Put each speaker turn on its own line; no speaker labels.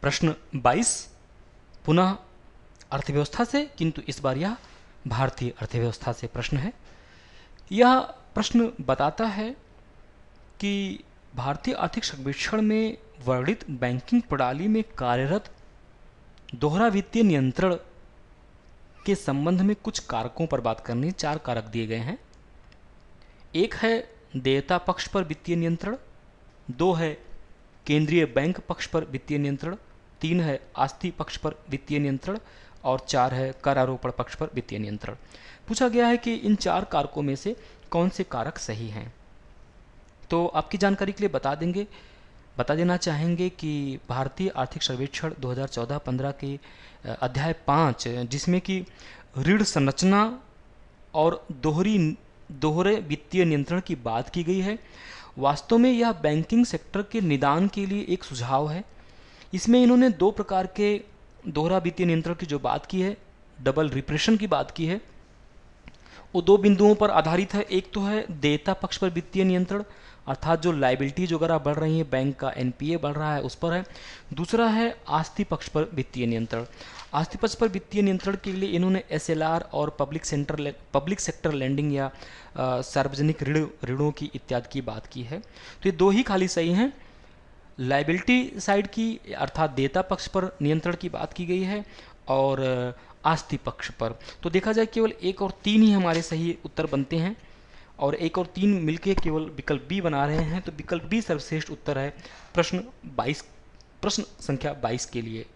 प्रश्न 22 पुनः अर्थव्यवस्था से, किंतु इस बार यह भारतीय अर्थव्यवस्था से प्रश्न है। यह प्रश्न बताता है कि भारतीय आर्थिक सर्वेक्षण में वर्णित बैंकिंग प्रणाली में कार्यरत दोहरा वित्तीय नियंत्रण के संबंध में कुछ कारकों पर बात करनी। 4 कारक दिए गए हैं। एक है देयता पक्ष पर वित्तीय नियंत्रण, 2 है केंद्रीय बैंक पक्ष पर वित्तीय नियंत्रण, 3 है आस्ति पक्ष पर वित्तीय नियंत्रण और 4 है कर आरोपण पक्ष पर वित्तीय नियंत्रण। पूछा गया है कि इन 4 कारकों में से कौन से कारक सही हैं। तो आपकी जानकारी के लिए बता देना चाहेंगे कि भारतीय आर्थिक सर्वेक्षण 2014-15 के अध्याय 5, जिसमें कि ऋण संरचना और दोहरे वित्तीय नियंत्रण की बात की गई है, वास्तव में यह बैंकिंग सेक्टर के निदान के लिए एक सुझाव है। इसमें इन्होंने 2 प्रकार के दोहरा वित्तीय नियंत्रण की जो बात की है, डबल रिप्रेशन की बात की है, वो 2 बिंदुओं पर आधारित है। एक तो है देयता पक्ष पर वित्तीय नियंत्रण, अर्थात जो लाइबिलिटीज वगैरह बढ़ रही है, बैंक का एनपीए बढ़ रहा है, उस पर है। दूसरा है आस्ति पक्ष पर वित्तीय नियंत्रण। आस्ति पक्ष पर वित्तीय नियंत्रण के लिए इन्होंने एसएलआर और पब्लिक सेक्टर लैंडिंग या सार्वजनिक ऋणों की इत्यादि की बात की है। तो ये 2 ही खाली सही हैं। लाइबिलिटी साइड की अर्थात देयता पक्ष पर नियंत्रण की बात की गई है और आस्ति पक्ष पर। तो देखा जाए केवल 1 और 3 ही हमारे सही उत्तर बनते हैं और 1 और 3 मिलके केवल विकल्प बी बना रहे हैं। तो विकल्प बी सर्वश्रेष्ठ उत्तर है प्रश्न संख्या 22 के लिए।